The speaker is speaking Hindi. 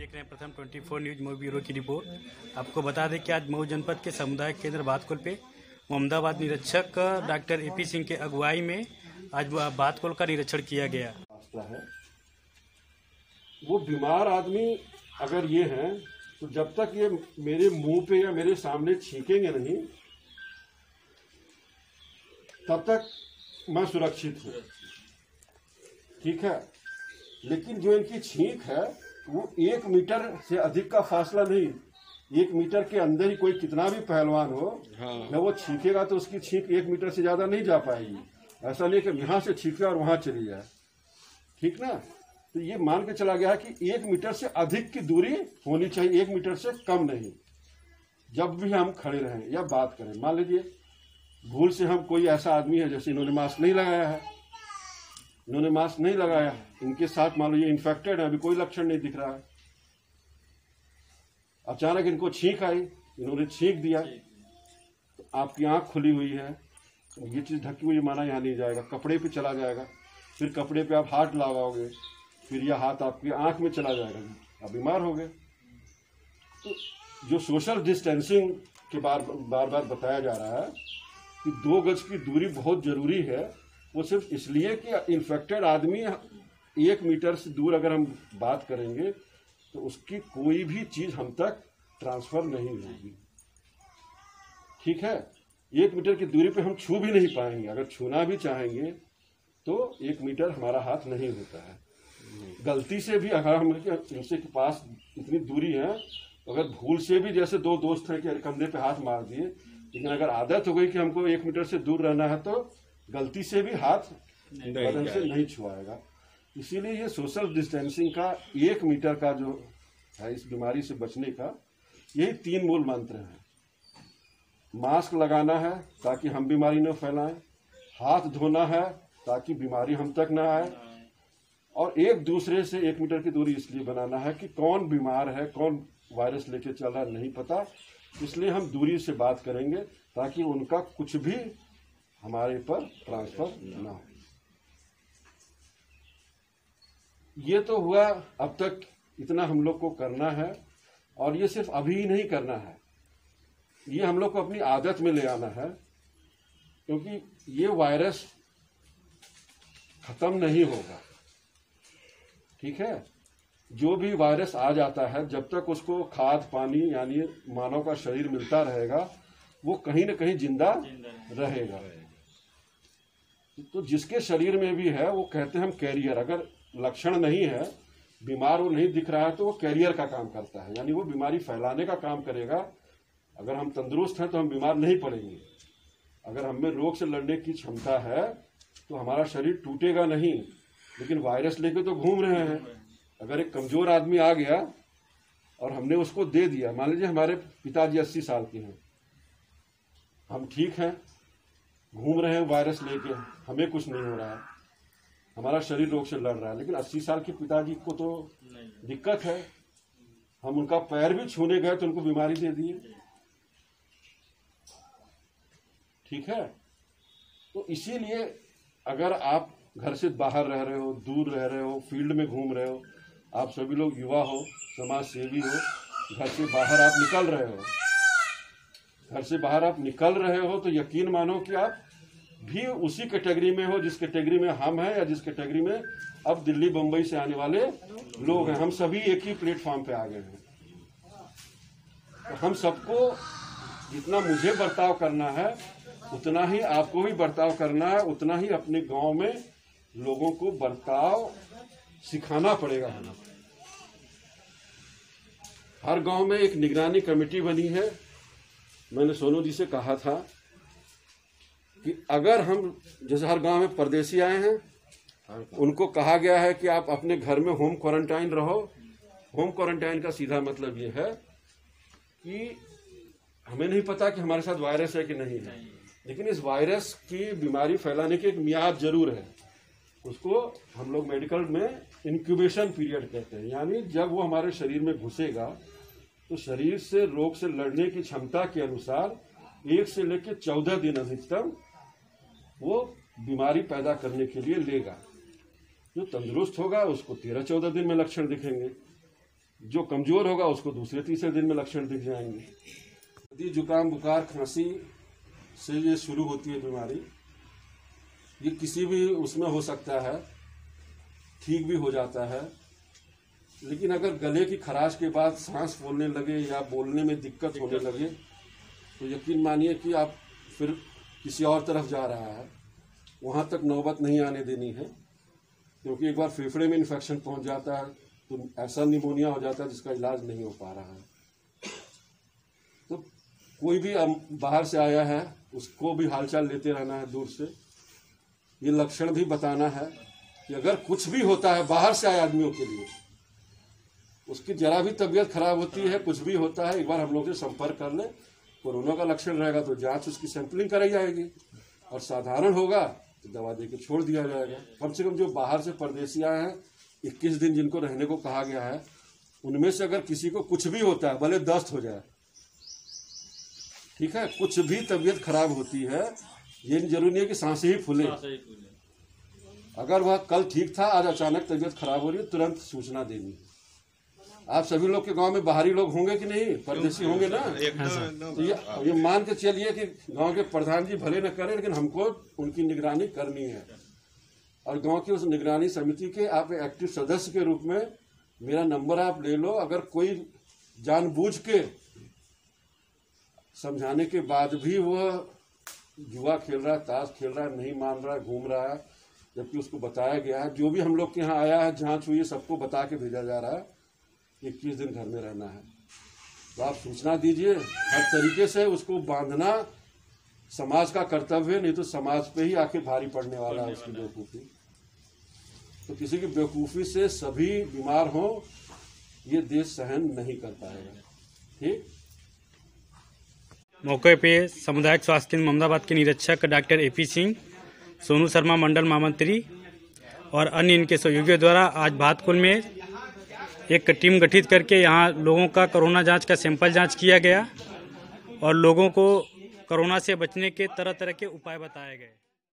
देख रहे हैं प्रथम 24 न्यूज मऊ ब्यूरो की रिपोर्ट। आपको बता दें कि आज मऊ जनपद के सामुदायिक केंद्र बातकोल पे मोहम्मदाबाद निरीक्षक डॉक्टर एपी सिंह के अगुवाई में आज बातकोल का निरीक्षण किया गया है। वो बीमार आदमी अगर ये हैं तो जब तक ये मेरे मुंह पे या मेरे सामने छींकेंगे नहीं तब तक मैं सुरक्षित हूँ, ठीक है। लेकिन जो इनकी छींक है वो 1 मीटर से अधिक का फासला नहीं, 1 मीटर के अंदर ही कोई कितना भी पहलवान हो, जब वो छींकेगा तो उसकी छींक 1 मीटर से ज्यादा नहीं जा पाएगी। ऐसा नहीं कि यहाँ से छींके और वहां चली जाए, ठीक ना। तो ये मान के चला गया कि 1 मीटर से अधिक की दूरी होनी चाहिए, 1 मीटर से कम नहीं। जब भी हम खड़े रहें या बात करें, मान लीजिए भूल से हम कोई ऐसा आदमी है जैसे इन्होंने मास्क नहीं लगाया है, इन्होंने मास्क नहीं लगाया, इनके साथ मान लीजिए इन्फेक्टेड है, अभी कोई लक्षण नहीं दिख रहा है, अचानक इनको छींक आई, इन्होंने छींक दिया, तो आपकी आंख खुली हुई है, ये चीज ढकी हुई माना यहाँ नहीं जाएगा, कपड़े पे चला जाएगा, फिर कपड़े पे आप हाथ लगाओगे, फिर यह हाथ आपकी आंख में चला जाएगा, आप बीमार हो गए। तो जो सोशल डिस्टेंसिंग के बार बार बताया जा रहा है कि 2 गज की दूरी बहुत जरूरी है, वो सिर्फ इसलिए कि इन्फेक्टेड आदमी 1 मीटर से दूर अगर हम बात करेंगे तो उसकी कोई भी चीज हम तक ट्रांसफर नहीं होगी, ठीक है। 1 मीटर की दूरी पे हम छू भी नहीं पाएंगे, अगर छूना भी चाहेंगे तो 1 मीटर हमारा हाथ नहीं होता है। गलती से भी अगर हम इनसे के पास इतनी दूरी है, अगर भूल से भी जैसे 2 दोस्त हैं कि कंधे पे हाथ मार दिए, लेकिन अगर आदत हो गई कि हमको 1 मीटर से दूर रहना है तो गलती से भी हाथ बदन से नहीं छुआएगा। इसीलिए ये सोशल डिस्टेंसिंग का 1 मीटर का जो है इस बीमारी से बचने का, यही 3 मूल मंत्र हैं। मास्क लगाना है ताकि हम बीमारी न फैलाएं, हाथ धोना है ताकि बीमारी हम तक न आए, और एक दूसरे से 1 मीटर की दूरी इसलिए बनाना है कि कौन बीमार है, कौन वायरस लेके चल रहा है नहीं पता, इसलिए हम दूरी से बात करेंगे ताकि उनका कुछ भी हमारे पर ट्रांसफर ना हो। ये तो हुआ, अब तक इतना हम लोग को करना है, और ये सिर्फ अभी ही नहीं करना है, ये हम लोग को अपनी आदत में ले आना है, क्योंकि ये वायरस खत्म नहीं होगा, ठीक है। जो भी वायरस आ जाता है, जब तक उसको खाद पानी यानी मानव का शरीर मिलता रहेगा, वो कहीं न कहीं जिंदा रहेगा। तो जिसके शरीर में भी है वो कहते हैं हम कैरियर, अगर लक्षण नहीं है, बीमार वो नहीं दिख रहा है, तो वो कैरियर का काम करता है, यानी वो बीमारी फैलाने का काम करेगा। अगर हम तंदुरुस्त हैं तो हम बीमार नहीं पड़ेंगे, अगर हमें रोग से लड़ने की क्षमता है तो हमारा शरीर टूटेगा नहीं, लेकिन वायरस लेके तो घूम रहे हैं। अगर एक कमजोर आदमी आ गया और हमने उसको दे दिया, मान लीजिए हमारे पिताजी 80 साल के हैं, हम ठीक हैं, घूम रहे हैं वायरस लेके, हमें कुछ नहीं हो रहा है, हमारा शरीर रोग से लड़ रहा है, लेकिन 80 साल के पिताजी को तो दिक्कत है, हम उनका पैर भी छूने गए तो उनको बीमारी दे दिए, ठीक है। तो इसीलिए अगर आप घर से बाहर रह रहे हो, दूर रह रहे हो, फील्ड में घूम रहे हो, आप सभी लोग युवा हो, समाज सेवी हो, घर से बाहर आप निकल रहे हो, घर से बाहर आप निकल रहे हो तो यकीन मानो कि आप भी उसी कैटेगरी में हो जिस कैटेगरी में हम हैं, या जिस कैटेगरी में अब दिल्ली बम्बई से आने वाले लोग हैं। हम सभी एक ही प्लेटफॉर्म पे आ गए हैं। तो हम सबको जितना मुझे बर्ताव करना है उतना ही आपको भी बर्ताव करना है, उतना ही अपने गांव में लोगों को बर्ताव सिखाना पड़ेगा हमें। हर गांव में एक निगरानी कमेटी बनी है। मैंने सोनू जी से कहा था कि अगर हम, जैसे हर गांव में परदेसी आए हैं, उनको कहा गया है कि आप अपने घर में होम क्वारंटाइन रहो। होम क्वारंटाइन का सीधा मतलब ये है कि हमें नहीं पता कि हमारे साथ वायरस है कि नहीं है, लेकिन इस वायरस की बीमारी फैलाने की एक मियाद जरूर है। उसको हम लोग मेडिकल में इंक्यूबेशन पीरियड कहते हैं, यानी जब वो हमारे शरीर में घुसेगा तो शरीर से रोग से लड़ने की क्षमता के अनुसार 1 से लेकर 14 दिन अधिकतम वो बीमारी पैदा करने के लिए लेगा। जो तंदुरुस्त होगा उसको 13-14 दिन में लक्षण दिखेंगे, जो कमजोर होगा उसको दूसरे तीसरे दिन में लक्षण दिख जाएंगे। सर्दी जुकाम बुखार खांसी से ये शुरू होती है बीमारी, ये किसी भी उसमें हो सकता है, ठीक भी हो जाता है। लेकिन अगर गले की खराश के बाद सांस फूलने लगे या बोलने में दिक्कत होने लगे तो यकीन मानिए कि आप फिर किसी और तरफ जा रहा है। वहाँ तक नौबत नहीं आने देनी है, क्योंकि एक बार फेफड़े में इन्फेक्शन पहुँच जाता है तो ऐसा निमोनिया हो जाता है जिसका इलाज नहीं हो पा रहा है। तो कोई भी बाहर से आया है उसको भी हालचाल लेते रहना है दूर से। ये लक्षण भी बताना है कि अगर कुछ भी होता है बाहर से आए आदमियों के लिए, उसकी जरा भी तबीयत खराब होती है, कुछ भी होता है, एक बार हम लोग से संपर्क कर ले। कोरोना का लक्षण रहेगा तो जांच उसकी सैंपलिंग कराई जाएगी, और साधारण होगा तो दवा देके छोड़ दिया जाएगा। कम से कम जो बाहर से परदेसी आए हैं 21 दिन जिनको रहने को कहा गया है, उनमें से अगर किसी को कुछ भी होता है, भले दस्त हो जाए, ठीक है, कुछ भी तबीयत खराब होती है, ये जरूरी नहीं है कि सांसें ही फूले। अगर वह कल ठीक था, आज अचानक तबीयत खराब हो रही है, तुरंत सूचना देनी। आप सभी लोग के गांव में बाहरी लोग होंगे कि नहीं, परदेसी होंगे ना? तो ये मान के चलिए कि गांव के प्रधान जी भले न करें, लेकिन हमको उनकी निगरानी करनी है। और गांव की उस निगरानी समिति के आप एक्टिव सदस्य के रूप में मेरा नंबर आप ले लो। अगर कोई जानबूझ के समझाने के बाद भी वह जुआ खेल रहा है, ताश खेल रहा है, नहीं मान रहा है, घूम रहा है, जबकि उसको बताया गया है, जो भी हम लोग के यहाँ आया है, जांच हुई है, सबको बता के भेजा जा रहा है 21 दिन घर में रहना है। तो आप सूचना दीजिए, हर तरीके से उसको बांधना समाज का कर्तव्य है, नहीं तो समाज पे ही आके भारी पड़ने वाला है उसकी बेवकूफ़ी। तो किसी की बेवकूफ़ी से सभी बीमार हों, ये देश सहन नहीं कर पाएगा। ठीक। मौके पे सामुदायिक स्वास्थ्य केंद्र मोहम्मदाबाद के निरीक्षक डॉक्टर एपी सिंह, सोनू शर्मा मंडल महामंत्री और अन्य इनके सहयोगियों द्वारा आज भातकुल में एक टीम गठित करके यहाँ लोगों का कोरोना जांच का सैंपल जांच किया गया और लोगों को कोरोना से बचने के तरह तरह के उपाय बताए गए।